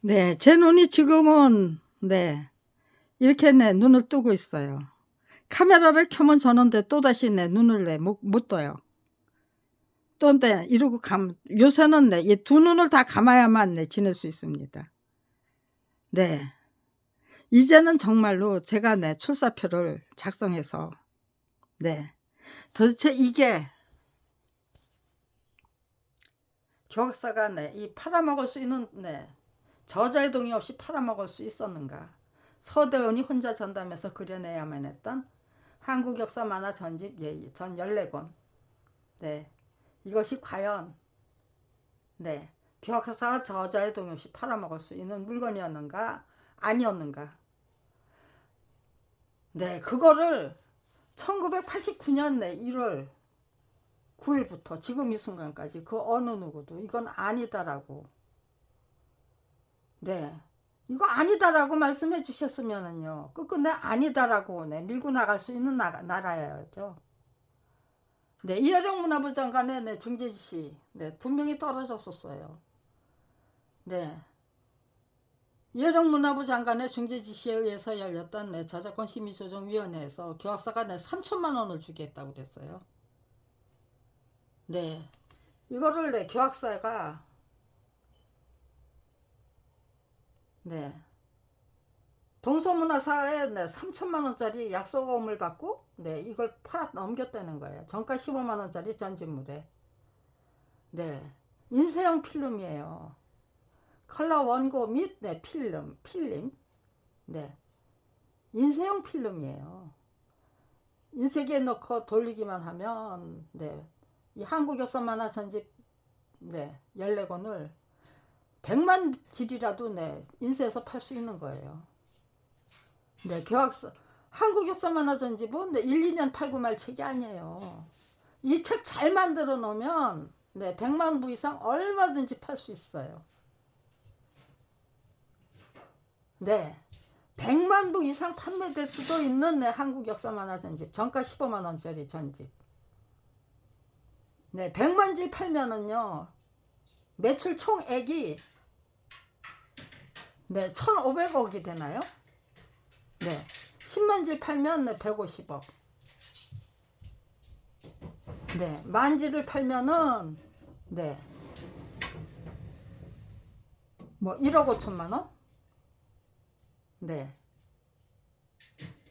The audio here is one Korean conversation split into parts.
네, 제 눈이 지금은 이렇게 눈을 뜨고 있어요. 카메라를 켜면 저는 또다시 눈을 못 떠요. 또 이러고 요새는 이 두 눈을 다 감아야만 지낼 수 있습니다. 네, 이제는 정말로 제가 출사표를 작성해서 도대체 이게 교학사가 이 팔아먹을 수 있는 저자의 동의 없이 팔아먹을 수 있었는가? 서대원이 혼자 전담해서 그려내야만 했던 한국 역사 만화 전집 전 14권. 이것이 과연 교학사가 저자의 동의 없이 팔아먹을 수 있는 물건이었는가? 아니었는가? 그거를 1989년 1월 9일부터 지금 이 순간까지 그 어느 누구도 이건 아니다라고 이거 아니다라고 말씀해 주셨으면은요 끝끝내 아니다라고 밀고 나갈 수 있는 나라야죠. 이혜령 문화부 장관의 중재 지시 분명히 떨어졌었어요. 이혜령 문화부 장관의 중재 지시에 의해서 열렸던 저작권 심의조정위원회에서 교학사가 3천만 원을 주겠다고 그랬어요. 이거를 교학사가 동서문화사에 3천만 원짜리 약속금을 받고 이걸 팔아 넘겼다는 거예요. 정가 15만 원짜리 전집물에. 인쇄형 필름이에요. 컬러 원고 및 필름. 인쇄형 필름이에요. 인쇄기에 넣고 돌리기만 하면 이 한국 역사 만화 전집 14권을 100만 질이라도 인쇄해서 팔 수 있는 거예요. 교학사 한국 역사 만화 전집은 1, 2년 팔고 말 책이 아니에요. 이 책 잘 만들어 놓으면 100만 부 이상 얼마든지 팔 수 있어요. 100만 부 이상 판매될 수도 있는 한국 역사 만화 전집. 정가 15만 원짜리 전집. 100만 질 팔면은요. 매출 총액이 1,500억이 되나요? 10만 질 팔면 150억. 만 질을 팔면은 뭐 1억 5천만 원?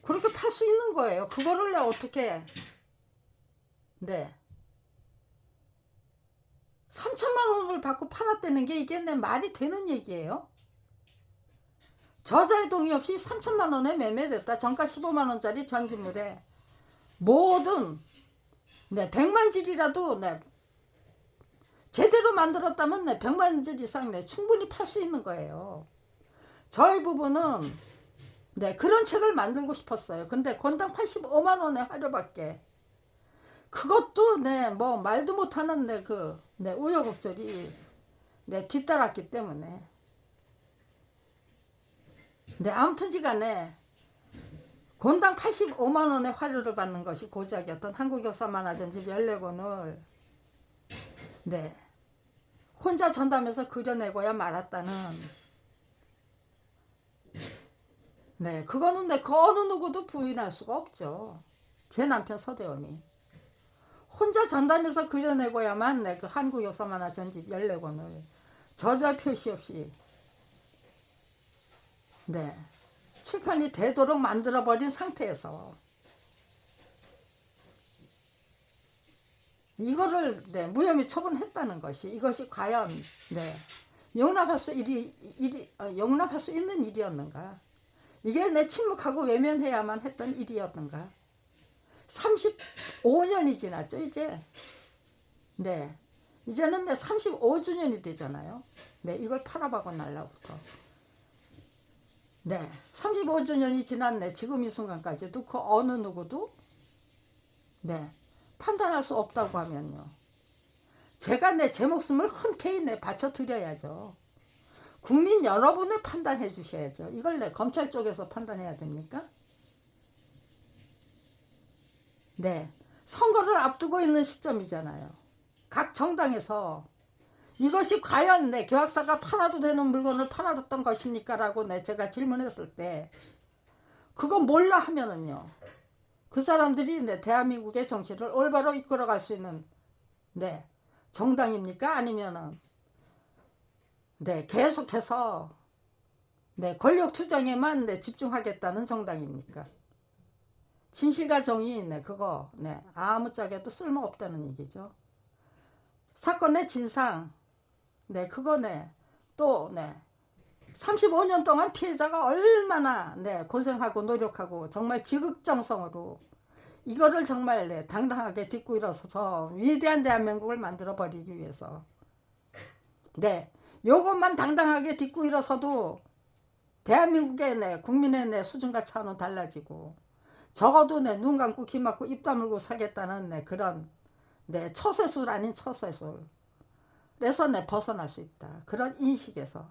그렇게 팔 수 있는 거예요. 그거를 어떻게 3천만 원을 받고 팔았다는 게 이게 말이 되는 얘기예요? 저자의 동의 없이 3천만 원에 매매됐다. 정가 15만 원짜리 전집물에 모든 100만 질이라도 제대로 만들었다면 100만 질 이상 충분히 팔 수 있는 거예요. 저희 부부는 그런 책을 만들고 싶었어요. 근데 권당 85만 원에 하루밖에. 그것도 뭐 말도 못하는 우여곡절이 뒤따랐기 때문에 아무튼지간에 권당 85만 원의 화료를 받는 것이 고작이었던 한국 역사 만화 전집 14권을 혼자 전담해서 그려내고야 말았다는 그거는 그 어느 누구도 부인할 수가 없죠. 제 남편 서대원이 혼자 전담해서 그려내고야만 그 한국 역사 만화 전집 14권을 저자 표시 없이 출판이 되도록 만들어버린 상태에서 이거를 무혐의 처분했다는 것이 이것이 과연 용납할 수 있는 일이었는가? 이게 침묵하고 외면해야만 했던 일이었는가? 35년이 지났죠 이제. 이제는 35주년이 되잖아요. 이걸 팔아먹은 날로부터 35주년이 지난 지금 이 순간까지도 그 어느 누구도 판단할 수 없다고 하면요. 제가 제 목숨을 흔쾌히 바쳐 드려야죠. 국민 여러분을 판단해 주셔야죠. 이걸 검찰 쪽에서 판단해야 됩니까? 선거를 앞두고 있는 시점이잖아요. 각 정당에서 이것이 과연 내 교학사가 팔아도 되는 물건을 팔아뒀던 것입니까? 라고 제가 질문했을 때 그거 몰라 하면은요, 그 사람들이 대한민국의 정치를 올바로 이끌어갈 수 있는 정당입니까? 아니면은 계속해서 권력 투쟁에만 집중하겠다는 정당입니까? 진실과 정의 그거 아무짝에도 쓸모없다는 얘기죠. 사건의 진상 그거 또 35년 동안 피해자가 얼마나 고생하고 노력하고 정말 지극정성으로 이거를 정말 당당하게 딛고 일어서서 위대한 대한민국을 만들어 버리기 위해서 요것만 당당하게 딛고 일어서도 대한민국의 국민의 수준과 차원은 달라지고 적어도 눈 감고 귀 막고 입 다물고 살겠다는 그런 처세술 아닌 처세술 그래서 벗어날 수 있다. 그런 인식에서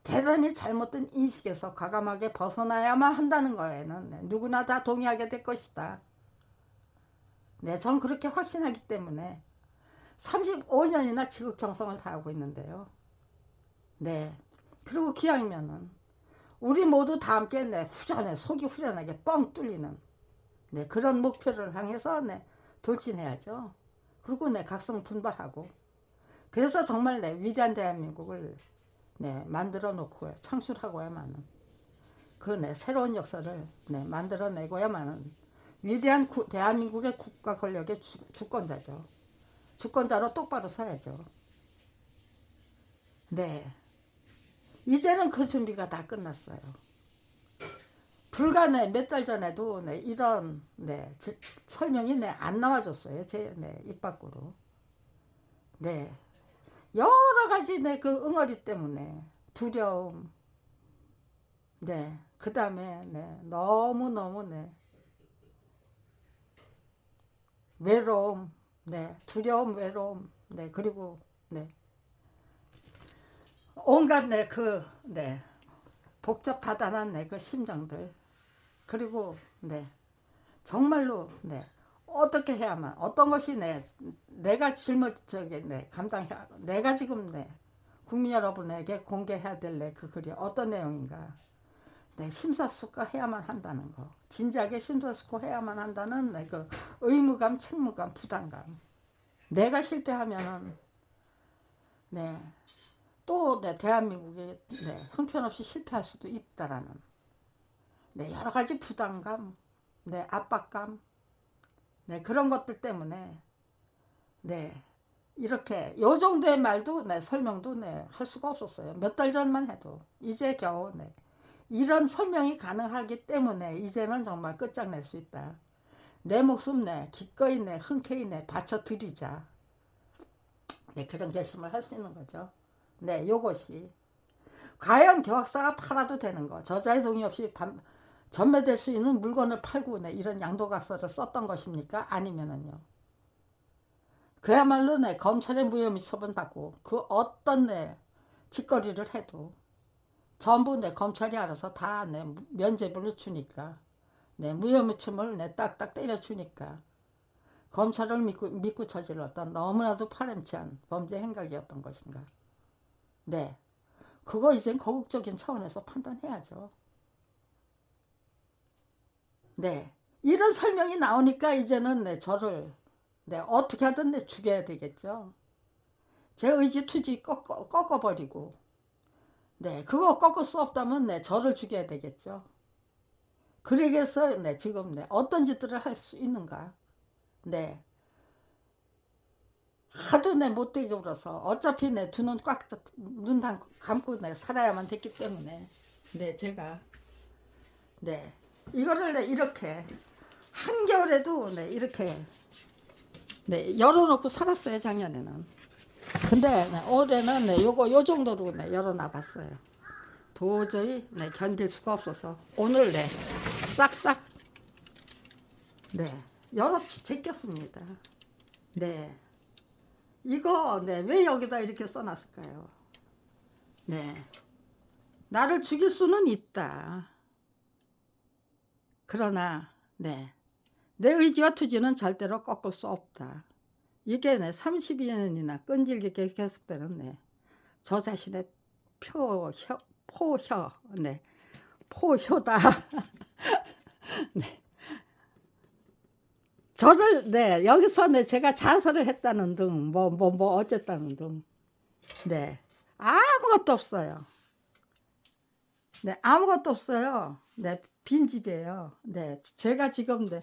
대단히 잘못된 인식에서 과감하게 벗어나야만 한다는 거에는 누구나 다 동의하게 될 것이다. 전 그렇게 확신하기 때문에 35년이나 지극정성을 다하고 있는데요. 그리고 기왕이면은 우리 모두 다 함께 속이 후련하게 뻥 뚫리는 그런 목표를 향해서 돌진해야죠. 그리고 각성 분발하고 그래서 정말 위대한 대한민국을 만들어 놓고 창출하고야만은 그 새로운 역사를 만들어내고야만은 위대한 대한민국의 국가 권력의 주권자죠. 주권자로 똑바로 서야죠. 이제는 그 준비가 다 끝났어요. 불과 몇 달 전에도 이런 설명이 안 나와줬어요. 제 입 밖으로. 여러 가지 그 응어리 때문에 두려움, 그 다음에 너무너무 외로움, 두려움, 외로움, 그리고 온갖 복잡다단한 그 심정들, 그리고 정말로 어떻게 해야만 어떤 것이 내가 짊어지게 감당해야 내가 지금 국민 여러분에게 공개해야 될 그 글이 어떤 내용인가 심사숙고해야만 한다는 거, 진지하게 심사숙고해야만 한다는 그 의무감, 책무감, 부담감. 내가 실패하면은 또 대한민국이 형편없이 실패할 수도 있다라는 여러 가지 부담감, 압박감, 그런 것들 때문에 이렇게 요 정도의 말도 설명도 할 수가 없었어요. 몇 달 전만 해도. 이제 겨우 이런 설명이 가능하기 때문에 이제는 정말 끝장낼 수 있다. 내 목숨 기꺼이 흔쾌히 바쳐 드리자. 그런 결심을 할 수 있는 거죠. 요것이 과연 교학사가 팔아도 되는 거, 저자의 동의 없이 전매될 수 있는 물건을 팔고 이런 양도각서를 썼던 것입니까? 아니면은요, 그야말로 검찰의 무혐의 처분받고 그 어떤 짓거리를 해도 전부 검찰이 알아서 다 면죄부를 주니까 무혐의 처분을 딱딱 때려주니까 검찰을 믿고 저질렀던 너무나도 파렴치한 범죄 행각이었던 것인가. 그거 이젠 거국적인 차원에서 판단해야죠. 이런 설명이 나오니까 이제는 저를 어떻게 하든 죽여야 되겠죠. 제 의지 투지 꺾어버리고 그거 꺾을 수 없다면 저를 죽여야 되겠죠. 그러기위해서 지금 어떤 짓들을 할 수 있는가. 하도 못되게 울어서 어차피 두 눈 꽉 눈 감고 살아야만 됐기 때문에 제가 이거를 이렇게 한겨울에도 이렇게 열어놓고 살았어요. 작년에는. 근데 올해는 요 정도로 열어놔 봤어요. 도저히 견딜 수가 없어서 오늘 싹싹 열어 제꼈습니다. 이거 왜 여기다 이렇게 써놨을까요? 나를 죽일 수는 있다. 그러나 내 의지와 투지는 절대로 꺾을 수 없다. 이게 32년이나 끈질기게 계속되는 저 자신의 포효, 네, 포효다. 네. 저를, 네, 여기서 네, 제가 자살을 했다는 등, 어쨌다는 등, 네, 아무것도 없어요. 네, 아무것도 없어요. 네, 빈집이에요. 네, 제가 지금, 네,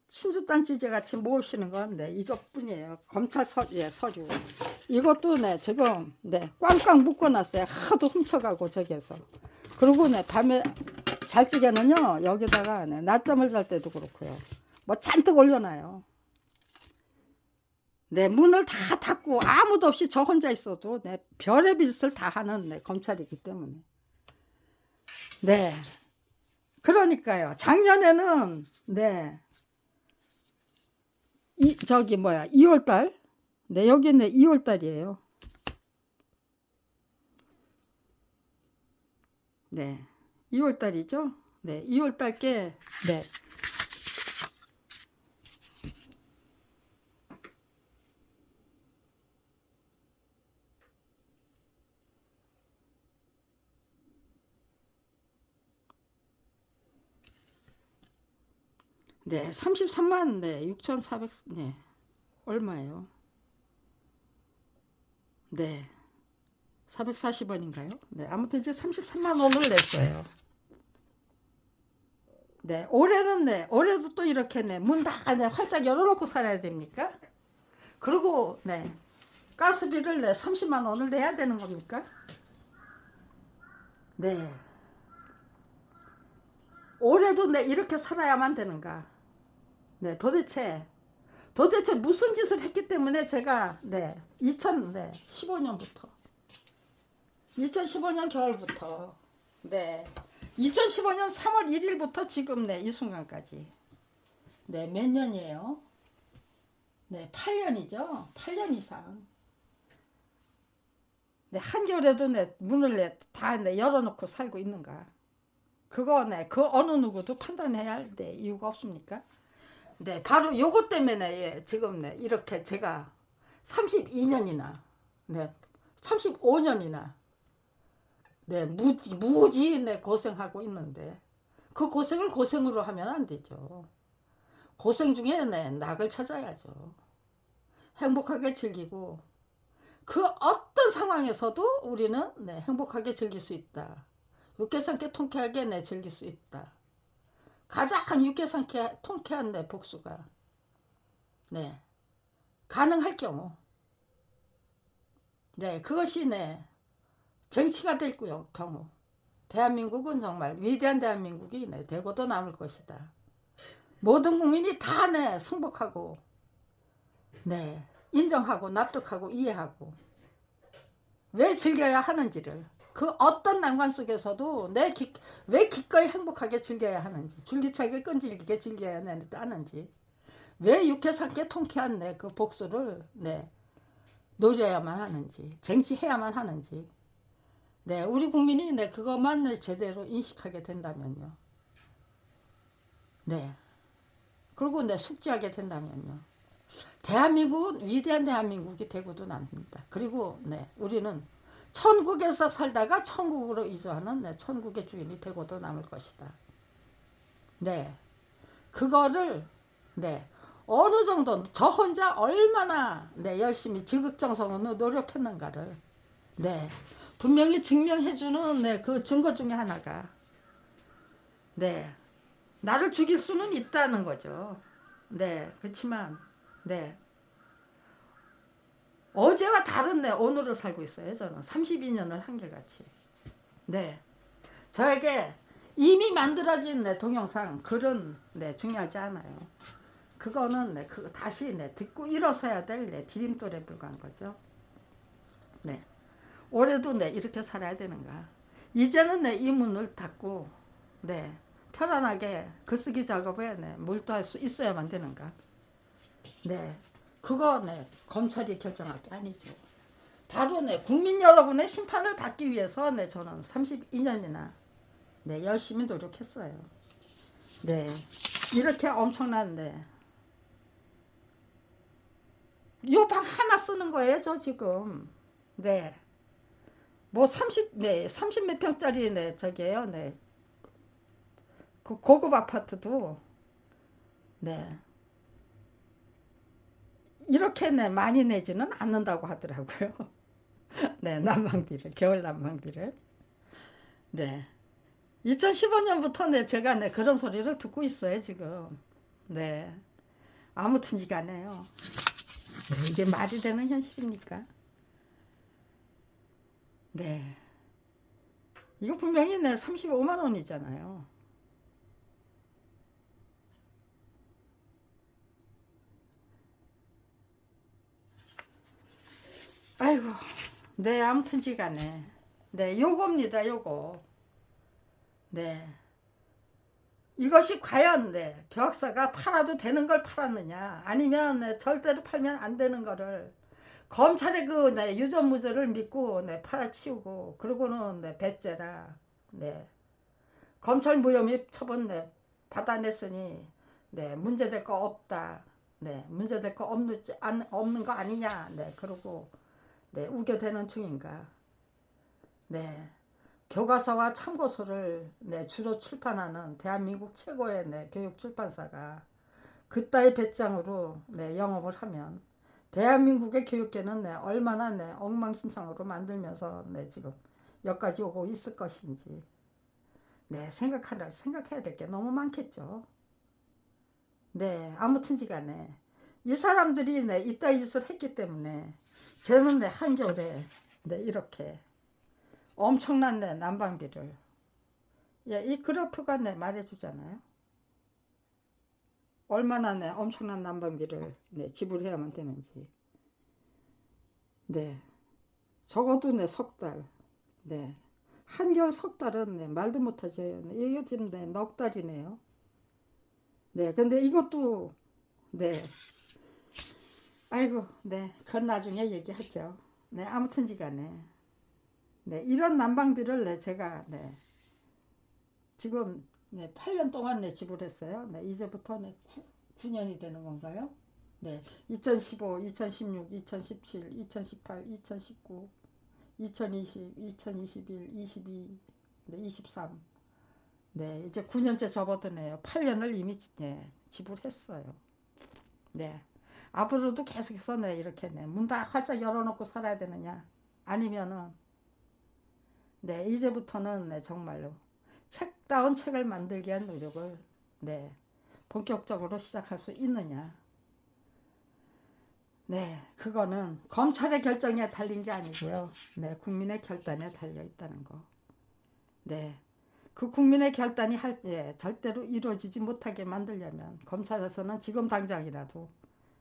신주단지제 같이 모으시는 건, 네, 이것뿐이에요. 검찰 서류. 이것도, 네, 지금, 네, 꽝꽝 묶어놨어요. 하도 훔쳐가고, 저기에서. 그리고, 네, 밤에 잘 적에는요, 여기다가, 네, 낮잠을 잘 때도 그렇고요. 뭐 잔뜩 올려놔요. 네, 문을 다 닫고 아무도 없이 저 혼자 있어도, 네, 별의 짓을 다 하는, 네, 검찰이기 때문에. 네. 그러니까요. 작년에는, 네, 저기, 2월달. 네, 여기는 2월달이에요. 네, 2월달이죠. 네, 2월달께, 네, 네, 33만, 네, 6,400, 네, 얼마예요? 네, 440원인가요? 네, 아무튼 이제 33만 원을 냈어요. 네, 올해는, 네, 올해도 또 이렇게, 네, 문 다, 네, 활짝 열어놓고 살아야 됩니까? 그리고, 네, 가스비를, 네, 30만 원을 내야 되는 겁니까? 네, 올해도, 네, 이렇게 살아야만 되는가? 네, 도대체 무슨 짓을 했기 때문에 제가, 네, 2015년부터, 2015년 겨울부터, 네, 2015년 3월 1일부터 지금, 네, 이 순간까지, 네, 몇 년이에요? 네, 8년이죠. 8년 이상. 네, 한겨울에도, 네, 문을, 네, 다, 네, 열어놓고 살고 있는가? 그거, 네, 그 어느 누구도 판단해야 할, 네, 이유가 없습니까? 네, 바로 요것 때문에, 예, 지금, 네, 이렇게 제가 32년이나, 네, 35년이나, 네, 무지, 네, 고생하고 있는데, 그 고생을 고생으로 하면 안 되죠. 고생 중에, 네, 낙을 찾아야죠. 행복하게 즐기고, 그 어떤 상황에서도 우리는, 네, 행복하게 즐길 수 있다. 육개상쾌 통쾌하게, 네, 즐길 수 있다. 가장 육개상쾌 통쾌한, 네, 복수가, 네, 가능할 경우, 네, 그것이, 네, 정치가 될 경우, 대한민국은 정말 위대한 대한민국이, 네, 되고도 남을 것이다. 모든 국민이 다, 네, 승복하고, 네, 인정하고 납득하고 이해하고 왜 즐겨야 하는지를, 그 어떤 난관 속에서도 왜 기꺼이 행복하게 즐겨야 하는지, 줄기차게 끈질기게 즐겨야 하는지, 왜 유쾌상쾌 통쾌한, 네, 그 복수를, 네, 노려야만 하는지, 쟁취해야만 하는지, 네, 우리 국민이, 네, 그것만, 네, 제대로 인식하게 된다면요, 네, 그리고, 네, 숙지하게 된다면요, 대한민국은 위대한 대한민국이 되고도 남습니다. 그리고, 네, 우리는 천국에서 살다가 천국으로 이주하는, 네, 천국의 주인이 되고도 남을 것이다. 네, 그거를, 네, 어느 정도 저 혼자 얼마나, 네, 열심히 지극정성으로 노력했는가를, 네, 분명히 증명해주는, 네, 그 증거 중에 하나가, 네, 나를 죽일 수는 있다는 거죠. 네, 그렇지만, 네, 어제와 다른, 네, 오늘을 살고 있어요. 저는 32년을 한결같이. 네, 저에게 이미 만들어진, 네, 동영상 글은, 네, 중요하지 않아요. 그거는, 네, 그거 다시, 네, 듣고 일어서야 될, 네, 디딤돌에 불과한 거죠. 네, 올해도, 네, 이렇게 살아야 되는가? 이제는, 네, 이 문을 닫고, 네, 편안하게 글쓰기 작업에, 네, 몰두할 수 있어야만 되는가? 네, 그거, 네, 검찰이 결정할 게 아니죠. 바로, 네, 국민 여러분의 심판을 받기 위해서, 네, 저는 32년이나, 네, 열심히 노력했어요. 네, 이렇게 엄청난, 네, 요 방 하나 쓰는 거예요, 저 지금. 네, 뭐 30 몇 평짜리 네 저기에요. 네. 그 고급 아파트도 네. 이렇게 네 많이 내지는 않는다고 하더라고요. 네, 난방비를 겨울 난방비를. 네. 2015년부터 네 제가 네 그런 소리를 듣고 있어요, 지금. 네. 아무튼 간에요. 네, 이게 말이 되는 현실입니까? 네. 이거 분명히 네 35만 원이잖아요. 아이고. 네, 아무튼 간에. 네, 요겁니다, 요거. 네. 이것이 과연 네, 계약서가 팔아도 되는 걸 팔았느냐, 아니면 네, 절대로 팔면 안 되는 거를 검찰의 그 네, 유전무죄를 믿고 네, 팔아치우고 그러고는 네, 배째라. 네. 검찰 무혐의 처분 네, 받아냈으니 네, 문제될 거 없다. 네, 문제될 거 없는 거 아니냐. 네, 그러고 네, 우겨대는 중인가. 네. 교과서와 참고서를 네, 주로 출판하는 대한민국 최고의 네, 교육 출판사가 그따위 배짱으로 네, 영업을 하면 대한민국의 교육계는 네, 얼마나 네, 엉망진창으로 만들면서 네, 지금 여기까지 오고 있을 것인지 네, 생각해야 될 게 너무 많겠죠. 네, 아무튼 간에 이 사람들이 네, 이따위 짓을 했기 때문에 저는 네, 한겨울에 네, 이렇게 엄청난 네, 난방비를 예, 이 그래프가 네, 말해주잖아요. 얼마나 네, 엄청난 난방비를 네, 지불해야만 되는지. 네, 적어도 네, 석 달. 네, 한겨울 석 달은 네, 말도 못하죠. 네, 이게 지금 네, 넉 달이네요. 네, 근데 이것도 네, 아이고, 네, 그건 나중에 얘기하죠. 네, 아무튼 간에 네, 이런 난방비를 네, 제가 네, 지금 네, 8년 동안 네, 지불했어요. 네, 이제부터 네, 9년이 되는 건가요? 네, 2015, 2016, 2017, 2018, 2019, 2020, 2021, 22, 네, 23. 네, 이제 9년째 접어드네요. 8년을 이미 네, 지불했어요. 네. 앞으로도 계속해서 네, 이렇게 네, 문 다 활짝 열어놓고 살아야 되느냐? 아니면은, 네, 이제부터는 네, 정말로 책다운 책을 만들기 위한 노력을 네, 본격적으로 시작할 수 있느냐? 네, 그거는 검찰의 결정에 달린 게 아니고요. 네, 국민의 결단에 달려 있다는 거. 네, 그 국민의 결단이 할 때 절대로 이루어지지 못하게 만들려면 검찰에서는 지금 당장이라도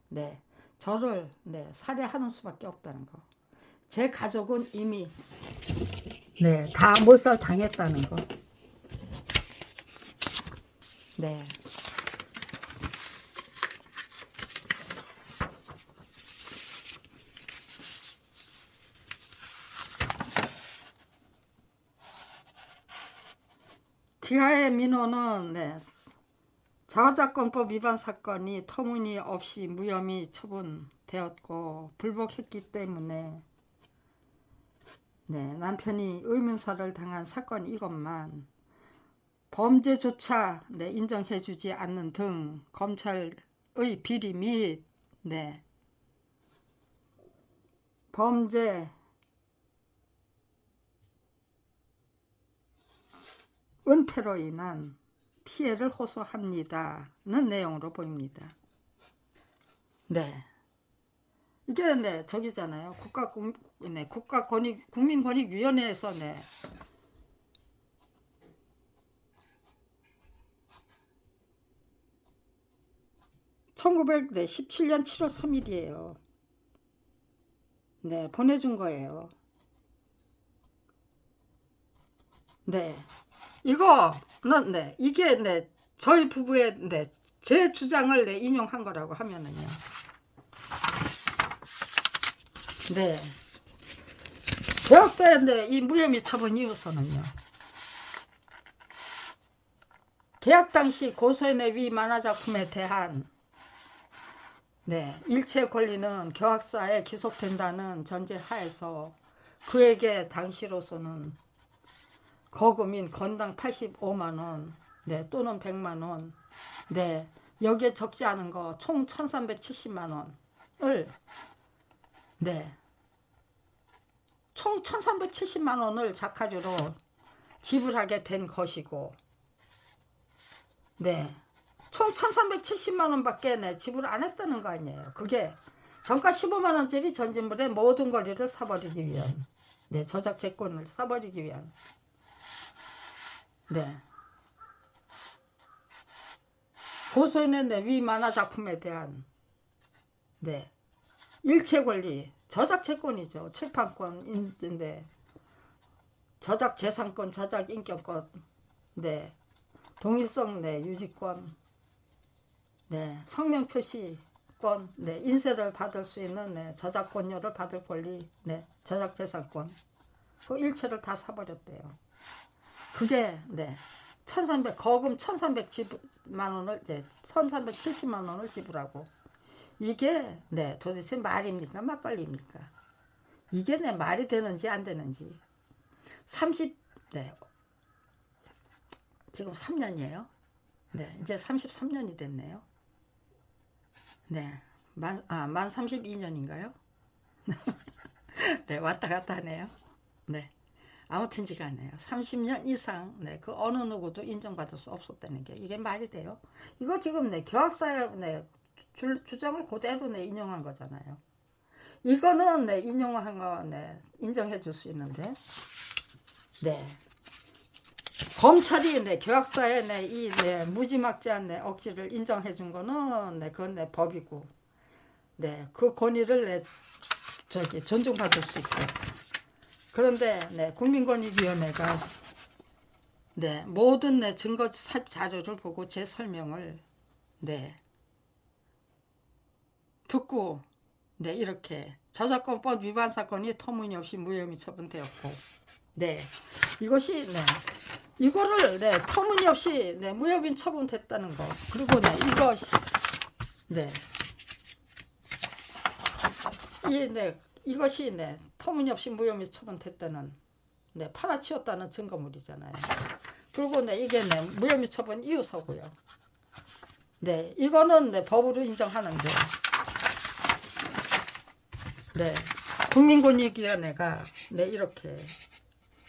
네, 저를 네, 살해하는 수밖에 없다는 거. 제 가족은 이미 네, 다 몰살 당했다는 거. 네. 기하의 민호는 네, 저작권법 위반 사건이 터무니없이 무혐의 처분되었고 불복했기 때문에 네, 남편이 의문사를 당한 사건 이것만 범죄조차 네, 인정해주지 않는 등 검찰의 비리 및 네, 범죄 은폐로 인한 피해를 호소합니다는 내용으로 보입니다. 네. 이게 네, 저기잖아요. 국민권익위원회에서 네, 1917년 7월 3일이에요. 네, 보내준 거예요. 네, 이거는 네, 이게 네, 저희 부부의 네, 제 주장을 네, 인용한 거라고 하면은요. 네, 계약서에 네, 이 무혐의 처분 이유서는요. 계약 당시 고소인의 위 만화작품에 대한 네, 일체 권리는 계약사에 기속된다는 전제 하에서 그에게 당시로서는 거금인 건당 85만원, 네, 또는 100만원, 네, 여기에 적지 않은 거 총 1370만원을, 네, 총 1370만원을 작화료로 지불하게 된 것이고, 네, 총 1370만원밖에 네, 지불 안 했다는 거 아니에요. 그게 정가 15만원짜리 전진물의 모든 권리를 사버리기 위한, 네, 저작재권을 사버리기 위한, 네, 고소인의 네, 위 만화 작품에 대한, 네, 일체 권리, 저작재권이죠. 출판권인데 저작재산권, 저작인격권, 네, 동일성 네, 유지권, 네, 성명표시권, 네, 인쇄를 받을 수 있는 네, 저작권료를 받을 권리, 네, 저작재산권, 그 일체를 다 사버렸대요. 그게 네, 1300 거금 1300만원을 네, 1370만원을 지불하고, 이게 네, 도대체 말입니까 막걸리입니까? 이게 네, 말이 되는지 안 되는지. 30 네, 지금 3년이에요. 네, 이제 33년이 됐네요. 네, 만 32년인가요? 네, 왔다 갔다 하네요. 네, 아무튼지가 않네요. 30년 이상, 네, 그 어느 누구도 인정받을 수 없었다는 게 이게 말이 돼요? 이거 지금 네, 교학사의 네, 주장을 그대로 네, 인용한 거잖아요. 이거는 네, 인용한 거 네, 인정해 줄 수 있는데, 네, 검찰이 네, 교학사의 네, 이 네, 무지막지한 네, 억지를 인정해 준 거는 네, 그건 네, 법이고, 네, 그 권위를 네, 저기 존중받을 수 있고. 그런데 네, 국민권익위원회가 네, 모든 네, 증거 자료를 보고 제 설명을 네, 듣고 네, 이렇게 저작권법 위반 사건이 터무니없이 무혐의 처분되었고, 네, 이것이 네, 이거를 네, 터무니없이 네, 무혐의 처분됐다는 거. 그리고 네, 이것이 네, 이것이 네, 터무니없이 무혐의 처분됐다는 네, 팔아치웠다는 증거물이잖아요. 그리고 네, 이게 네, 무혐의 처분 이유서고요. 네, 이거는 네, 법으로 인정하는데, 네, 국민권익위원회가 네, 이렇게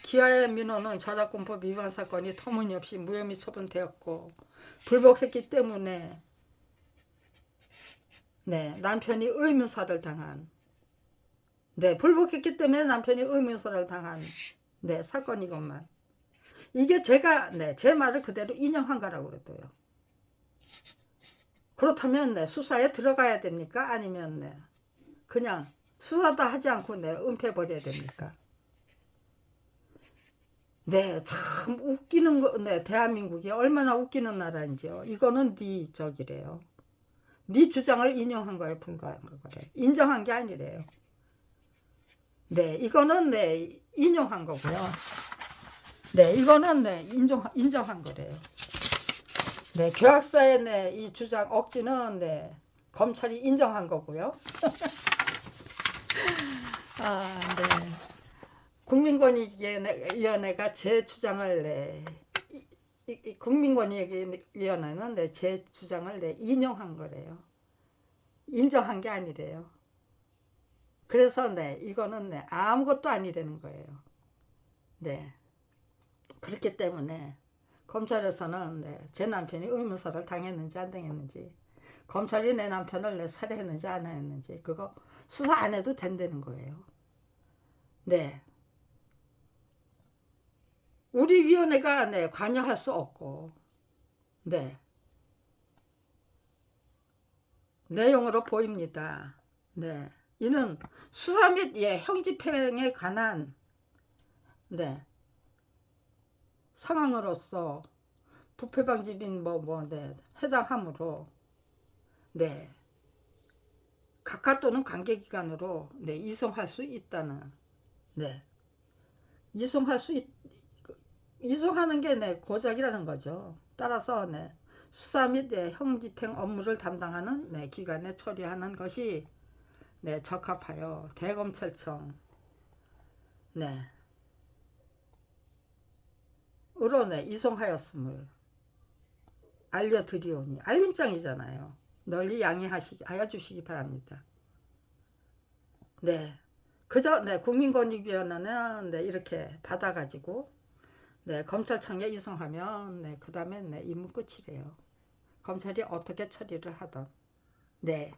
기아의 민호는 저작권법 위반 사건이 터무니없이 무혐의 처분되었고 불복했기 때문에 네, 남편이 의문사를 당한, 네, 불복했기 때문에 남편이 의문사를 당한 네, 사건이건만, 이게 제가 네, 제 말을 그대로 인용한 거라고 그랬어요. 그렇다면 네, 수사에 들어가야 됩니까? 아니면 네, 그냥 수사도 하지 않고 네, 은폐버려야 됩니까? 네, 참 웃기는 거, 네, 대한민국이 얼마나 웃기는 나라인지요. 이거는 네 저기래요. 네 주장을 인용한 거에 불과한 거래. 인정한 게 아니래요. 네, 이거는 네, 인용한 거고요. 네, 이거는 네, 인정한 거래요. 네, 교학사의 네, 이 주장 억지는 네, 검찰이 인정한 거고요. 아, 네. 국민권익위원회가 제 주장을 네, 국민권익위원회는 네, 제 주장을 네, 인용한 거래요. 인정한 게 아니래요. 그래서 네, 이거는 네, 아무것도 아니라는 거예요. 네. 그렇기 때문에 검찰에서는 네, 제 남편이 의문사를 당했는지 안 당했는지, 검찰이 내 남편을 네, 살해했는지 안 했는지, 그거 수사 안 해도 된다는 거예요. 네. 우리 위원회가 네, 관여할 수 없고, 네, 내용으로 보입니다. 네, 이는 수사 및 예, 형집행에 관한 네, 상황으로서 부패방지 및 네, 해당하므로 네, 각하 또는 관계기관으로 네, 이송할 수 있다는, 네, 이송할 수 이송하는 게 네, 고작이라는 거죠. 따라서 네, 수사 및 네, 형집행 업무를 담당하는 네, 기관에 처리하는 것이 네, 적합하여 대검찰청 네, 으로 네, 이송하였음을 알려드리오니, 알림장이잖아요. 널리 양해하여 주시기 바랍니다. 네, 그저 네, 국민권익위원회는 네, 이렇게 받아가지고 네, 검찰청에 이송하면 네, 그 다음에 네, 임무 끝이래요. 검찰이 어떻게 처리를 하던. 네,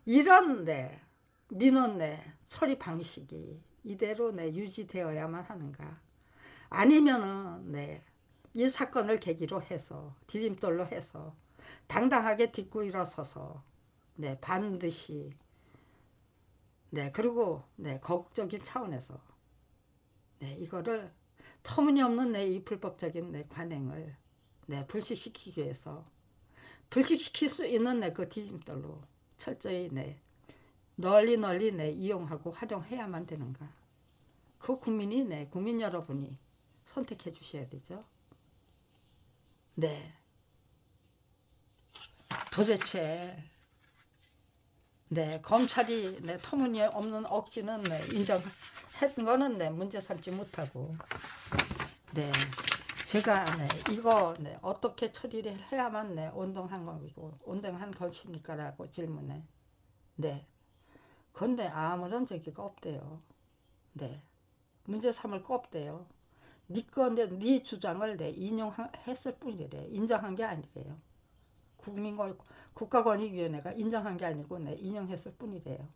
이런 네, 민원 네, 처리 방식이 이대로 네, 유지되어야만 하는가? 아니면은 네, 이 사건을 계기로 해서 디딤돌로 해서 당당하게 딛고 일어서서 네, 반드시 네, 그리고 네, 거국적인 차원에서 네, 이거를 터무니없는 네, 이 불법적인 네, 관행을 네, 불식시키기 위해서 불식시킬 수 있는 네, 그 디딤돌로 철저히 네, 널리 네, 이용하고 활용해야만 되는가? 그 국민이 네, 국민 여러분이 선택해 주셔야 되죠. 네, 도대체 네, 검찰이 네, 터무니없는 억지는 네, 인정했던 거는 네, 문제 삼지 못하고 네, 제가 네, 이거 네, 어떻게 처리를 해야만 네, 온당한 거고 온당한 것입니까라고 질문해. 네, 근데 아무런 저기가 없대요. 네, 문제 삼을 거 없대요. 네 주장을 네, 인용했을 뿐이래. 인정한 게 아니래요. 국가권익위원회가 인정한 게 아니고 네, 인용했을 뿐이래요.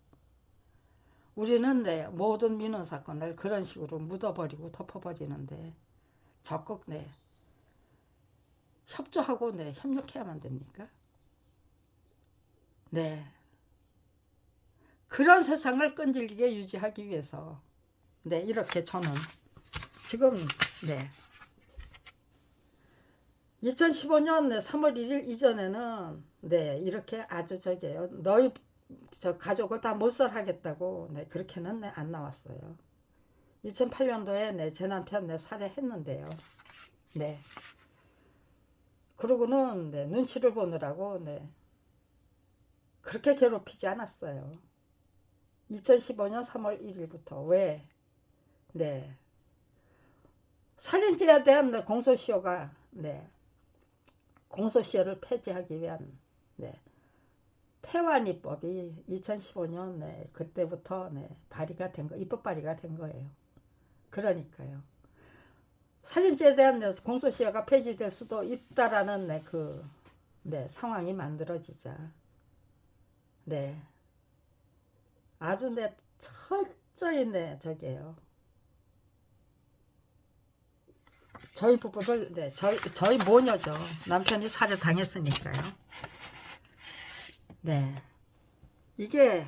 우리는 네, 모든 민원 사건을 그런 식으로 묻어버리고 덮어버리는데 적극 네, 협조하고 네, 협력해야만 됩니까? 네, 그런 세상을 끈질기게 유지하기 위해서 네, 이렇게 저는 지금 네, 2015년 3월 1일 이전에는 네, 이렇게 아주 저게요. 너희 저 가족을 다 몰살하겠다고 네, 그렇게는 네, 안 나왔어요. 2008년도에 네, 제 남편 네, 살해했는데요. 네. 그러고는 네, 눈치를 보느라고 네, 그렇게 괴롭히지 않았어요. 2015년 3월 1일부터 왜? 네. 살인죄에 대한 네, 공소시효가 네, 공소시효를 폐지하기 위한 네, 태완이법이 2015년 네, 그때부터 네, 발의가 된 거, 입법 발의가 된 거예요. 그러니까요. 살인죄에 대한 네, 공소시효가 폐지될 수도 있다라는 네, 그 네, 상황이 만들어지자 네, 아주 네, 철저히 네, 저게요. 저희 부부를 네, 저희 모녀죠. 남편이 살해 당했으니까요. 네, 이게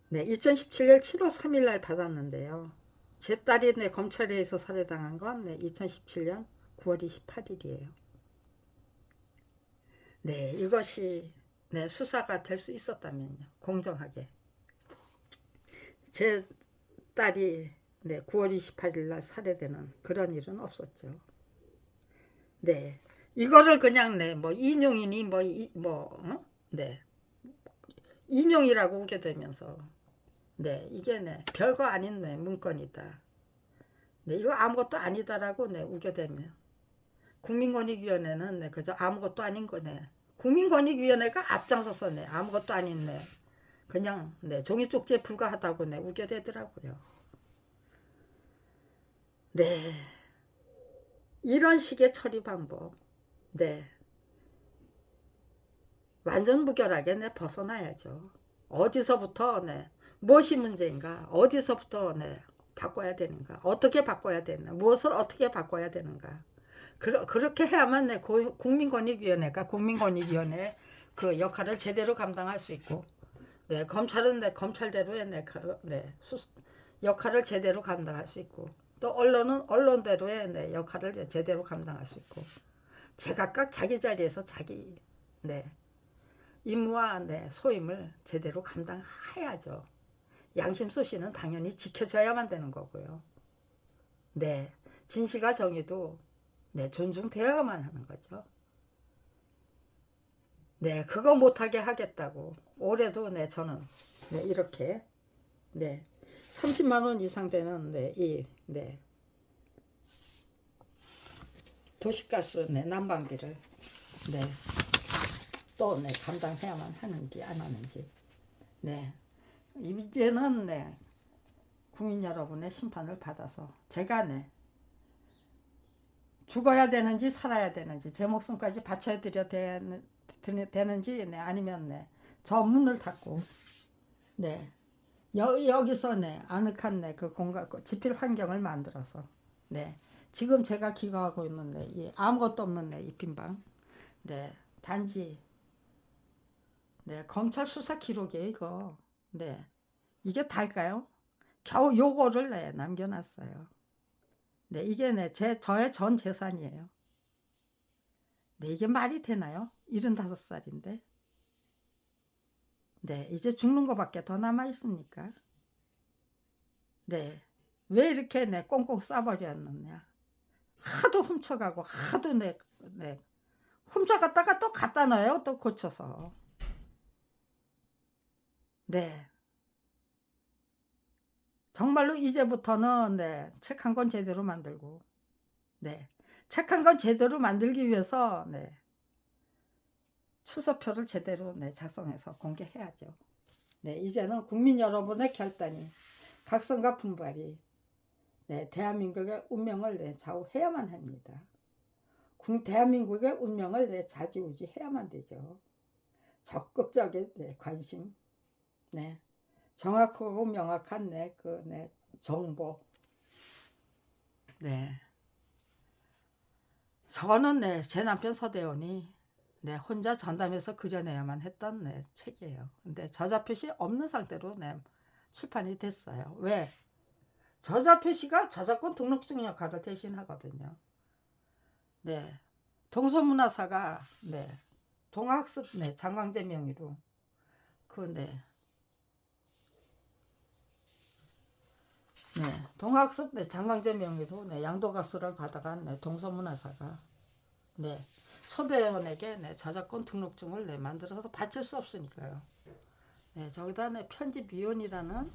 네, 2017년 7월 3일 날 받았는데요. 제 딸이 네, 검찰에 의해서 살해당한 건 네, 2017년 9월 28일이에요. 네, 이것이 네, 수사가 될 수 있었다면요. 공정하게. 제 딸이 네, 9월 28일 날 살해되는 그런 일은 없었죠. 네. 이거를 그냥 네, 뭐 인용이니 네. 인용이라고 오게 되면서 네, 이게 네, 별거 아닌 네, 문건이다. 네, 이거 아무것도 아니다라고 네, 우게 되면 국민권익위원회는 네, 그저 아무것도 아닌 거네. 국민권익위원회가 앞장서서 네, 아무것도 아닌 네, 그냥 네, 종이 쪽지에 불과하다고 네, 우게 되더라고요. 네, 이런 식의 처리 방법, 네, 완전 무결하게 네, 벗어나야죠. 어디서부터 네, 무엇이 문제인가? 어디서부터 네, 바꿔야 되는가? 어떻게 바꿔야 되나? 무엇을 어떻게 바꿔야 되는가? 그렇게 해야만 네, 국민권익위원회가 국민권익위원회 그 역할을 제대로 감당할 수 있고, 네, 검찰은 네, 검찰대로의 네, 네, 역할을 제대로 감당할 수 있고, 또 언론은 언론대로의 네, 역할을 제대로 감당할 수 있고, 제각각 자기 자리에서 자기 네, 임무와 네, 소임을 제대로 감당해야죠. 양심소신은 당연히 지켜져야만 되는 거고요. 네, 진실과 정의도 네, 존중되어야만 하는 거죠. 네, 그거 못하게 하겠다고 올해도 네, 저는 네, 이렇게 네, 30만 원 이상 되는 네, 도시가스 난방비를 또 감당해야만 하는지 안 하는지 이제는 국민 여러분의 심판을 받아서 제가 죽어야 되는지 살아야 되는지 제 목숨까지 바쳐야 되는지 아니면 저 문을 닫고 여기서 아늑한 그 공간 지필 환경을 만들어서 지금 제가 기거하고 있는 이 아무것도 없는 이 빈방 단지 검찰 수사 기록이에요 이거. 이게 달까요? 겨우 요거를 남겨놨어요. 이게 저의 전 재산이에요. 이게 말이 되나요? 75살인데. 이제 죽는 거밖에 더 남아 있습니까? 왜 이렇게 꽁꽁 싸버렸느냐? 하도 훔쳐가고 하도 훔쳐갔다가 또 갖다 놔요. 또 고쳐서. 정말로 이제부터는 책 한 권 제대로 만들고 책 한 권 제대로 만들기 위해서 추서표를 제대로 작성해서 공개해야죠. 이제는 국민 여러분의 결단이 각성과 분발이 대한민국의 운명을 좌우해야만 합니다. 대한민국의 운명을 좌지우지해야만 되죠. 적극적인 관심, 정확하고 명확한 그 정보. 저거는 제 남편 서대원이 혼자 전담해서 그려내야만 했던 책이에요. 근데 저자 표시 없는 상태로 출판이 됐어요. 왜? 저자 표시가 저작권 등록증 역할을 대신하거든요. 동서문화사가 동아학습 장광재 명의로 동아학습 장광재 명의로 양도가수를 받아간 동서문화사가 서대원에게 저작권 등록증을 만들어서 바칠 수 없으니까요. 저기다 편집위원이라는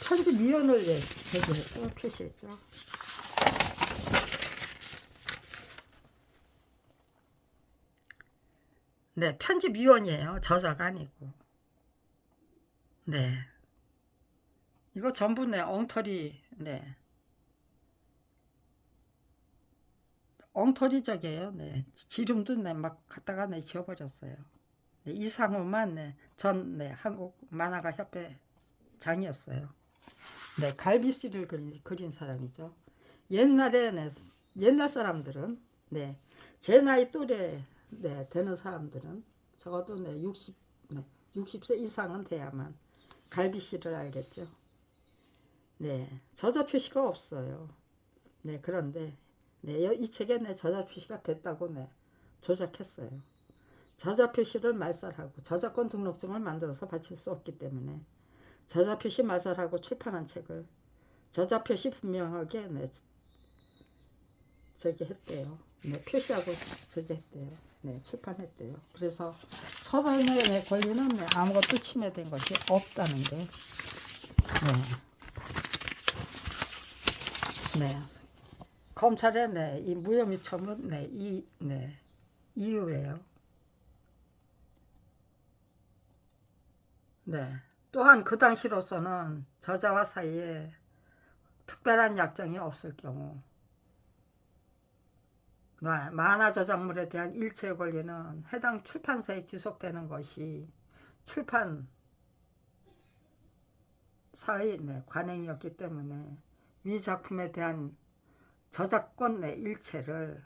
편집위원을 제기했죠. 표시했죠. 편집위원이에요. 저자가 아니고. 이거 전부 엉터리 엉터리적이에요. 지름도 막 갖다가 지어버렸어요. 이상호만 전 한국 만화가 협회 장이었어요. 갈비씨를 그린 사람이죠. 옛날에 옛날 사람들은 제 나이 또래 되는 사람들은 적어도 60세 이상은 돼야만 갈비씨를 알겠죠. 저자 표시가 없어요. 그런데 이 책에 저자 표시가 됐다고 조작했어요. 저자 표시를 말살하고 저작권 등록증을 만들어서 바칠 수 없기 때문에 저자 표시 말살하고 출판한 책을 저자 표시 분명하게 저기 했대요. 표시하고 저기 했대요. 출판했대요. 그래서 서론의 권리는 아무것도 침해된 것이 없다는 게 검찰의 이 무혐의 처분 이유예요. 또한 그 당시로서는 저자와 사이에 특별한 약정이 없을 경우 만화 저작물에 대한 일체의 권리는 해당 출판사에 귀속되는 것이 출판사의 관행이었기 때문에 위 작품에 대한 저작권 일체를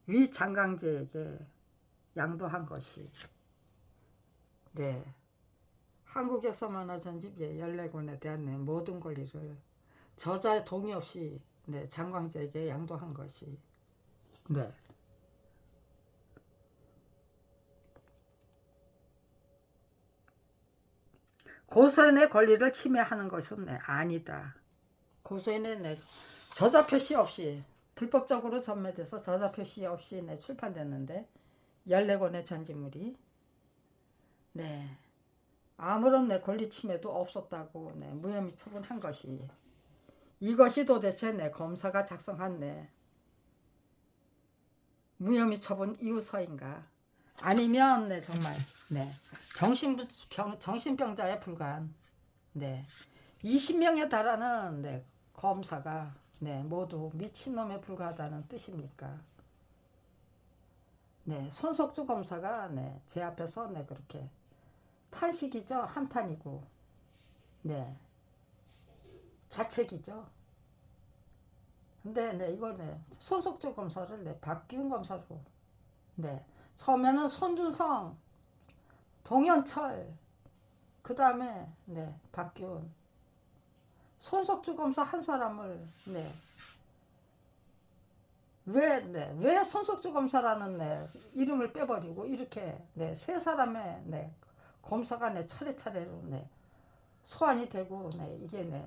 위 장강제에게 양도한 것이 한국에서 만화 전집 14권에 대한 모든 권리를 저자의 동의 없이 장광재에게 양도한 것이 고소인의 권리를 침해하는 것은 아니다. 고소인의 저자 표시 없이 불법적으로 전매돼서 저자 표시 없이 출판됐는데 14권의 전집물이 아무런 권리 침해도 없었다고 무혐의 처분한 것이, 이것이 도대체 검사가 작성한 무혐의 처분 이유서인가? 아니면 정말 정신병자에 불과한 20명에 달하는 검사가 모두 미친놈에 불과하다는 뜻입니까? 손석주 검사가 제 앞에서 그렇게 탄식이죠. 한탄이고 자책이죠. 근데 이거 손석주 검사를 박기훈 검사로 처음에는 손준성, 동현철, 그 다음에 박기훈, 손석주 검사 한 사람을 왜 손석주 검사라는 이름을 빼버리고 이렇게 세 사람의 검사가 차례차례로 소환이 되고 이게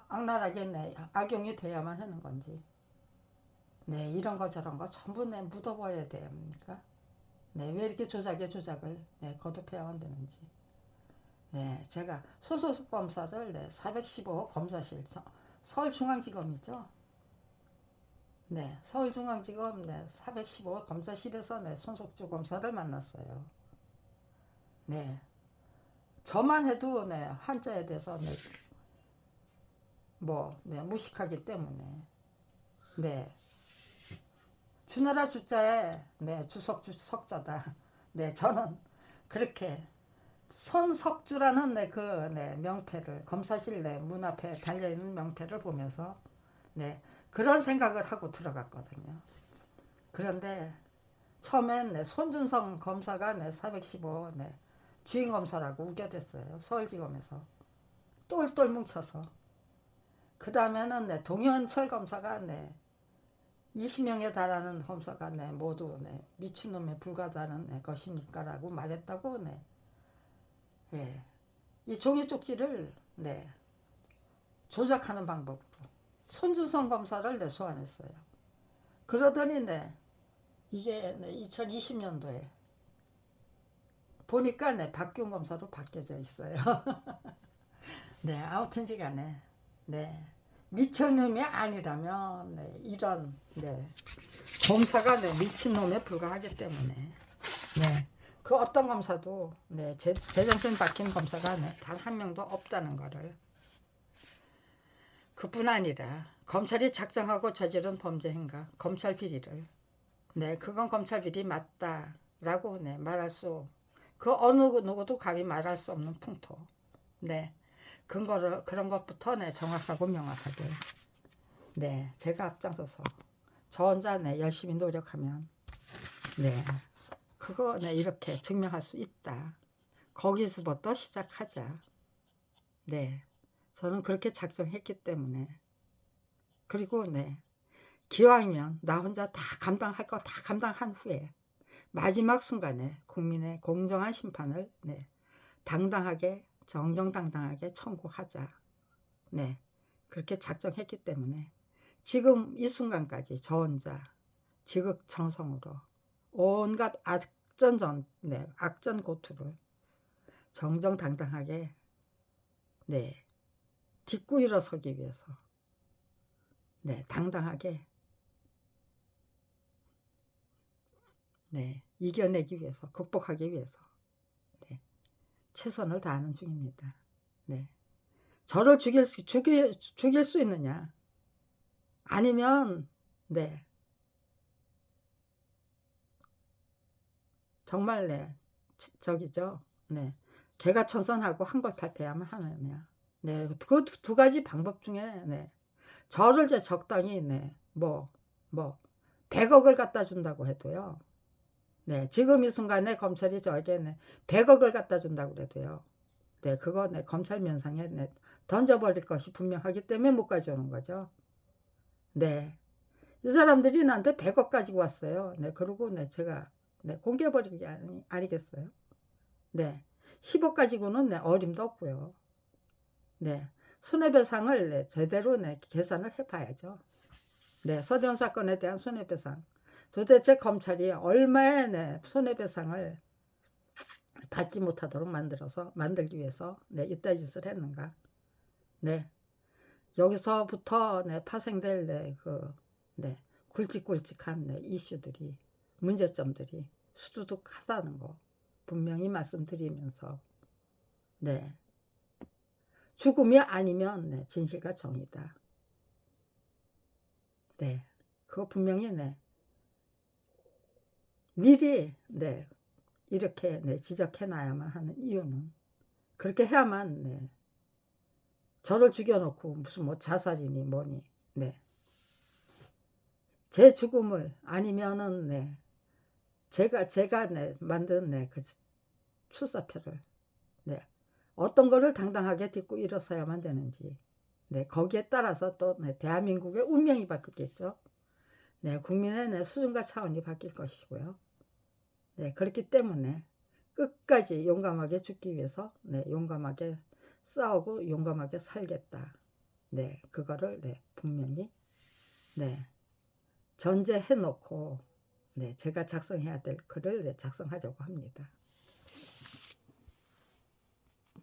악랄하게 악용이 돼야만 하는 건지, 이런 거 저런 거 전부 묻어버려야 됩니까? 왜 이렇게 조작을 거듭해야만 되는지. 제가 손석주 검사를 415호 검사실, 서울중앙지검이죠. 서울중앙지검 415호 검사실에서 손석주 검사를 만났어요. 저만 해도 한자에 대해서 무식하기 때문에 주나라 주자에 주석자다. 저는 그렇게 손석주라는 그 명패를, 검사실 문 앞에 달려있는 명패를 보면서 그런 생각을 하고 들어갔거든요. 그런데 처음엔 손준성 검사가 415 주임검사라고 우겨댔어요. 서울지검에서 똘똘 뭉쳐서. 그 다음에는 동현철 검사가 20명에 달하는 검사가 모두 미친놈에 불과하다는 것입니까? 라고 말했다고 이 종이 쪽지를 조작하는 방법으로 손준성 검사를 소환했어요. 그러더니 이게 2020년도에 보니까 박기훈 검사로 바뀌어져 있어요. 아무튼지간에 미친놈이 아니라면 이런 검사가 미친놈에 불과하기 때문에 그 어떤 검사도 제정신 박힌 검사가 단 한 명도 없다는 거를, 그뿐 아니라 검찰이 작정하고 저지른 범죄 행각, 검찰 비리를 그건 검찰 비리 맞다라고 말할 수, 그 어느 누구도 감히 말할 수 없는 풍토, 근거를, 그런 것부터 정확하고 명확하게 제가 앞장서서 저 혼자 열심히 노력하면 그거 이렇게 증명할 수 있다. 거기서부터 시작하자. 저는 그렇게 작정했기 때문에, 그리고 기왕이면 나 혼자 다 감당할 거 다 감당한 후에 마지막 순간에 국민의 공정한 심판을 당당하게, 정정당당하게 청구하자. 그렇게 작정했기 때문에 지금 이 순간까지 저 혼자 지극정성으로 온갖 악전고투를 정정당당하게 딛고 일어서기 위해서 당당하게 이겨내기 위해서, 극복하기 위해서 최선을 다하는 중입니다. 저를 죽일 수 있느냐? 아니면 정말 저기죠. 개가천선하고 한걸 탓해야만 하느냐? 그 두 가지 방법 중에 저를 적당히 100억을 갖다 준다고 해도요. 지금 이 순간에 검찰이 저에게 100억을 갖다 준다고 그래도요. 그거 검찰 면상에 던져버릴 것이 분명하기 때문에 못 가져오는 거죠. 이 사람들이 나한테 100억 가지고 왔어요. 그러고 제가 공개해버린 게 아니겠어요. 10억 가지고는 어림도 없고요. 손해배상을 제대로 계산을 해봐야죠. 서대원 사건에 대한 손해배상, 도대체 검찰이 얼마의 손해배상을 받지 못하도록 만들기 위해서 네, 이따 짓을 했는가. 네. 여기서부터 네, 파생될 네, 굵직굵직한 네, 이슈들이, 문제점들이 수두둑하다는 거 분명히 말씀드리면서, 네, 죽음이 아니면 네, 진실과 정의다. 네, 그거 분명히 네, 미리 네, 이렇게 네, 지적해놔야만 하는 이유는, 그렇게 해야만 네, 저를 죽여놓고 무슨 뭐 자살이니 뭐니, 네, 제 죽음을 아니면은 네, 제가 네, 만든 네, 그 출사표를 네, 어떤 거를 당당하게 딛고 일어서야만 되는지, 네, 거기에 따라서 또 네, 대한민국의 운명이 바뀌겠죠. 네, 국민의 네, 수준과 차원이 바뀔 것이고요. 네, 그렇기 때문에 끝까지 용감하게 죽기 위해서 네, 용감하게 싸우고 용감하게 살겠다. 네, 그거를 네, 분명히 네, 전제해 놓고 네, 제가 작성해야 될 글을 네, 작성하려고 합니다.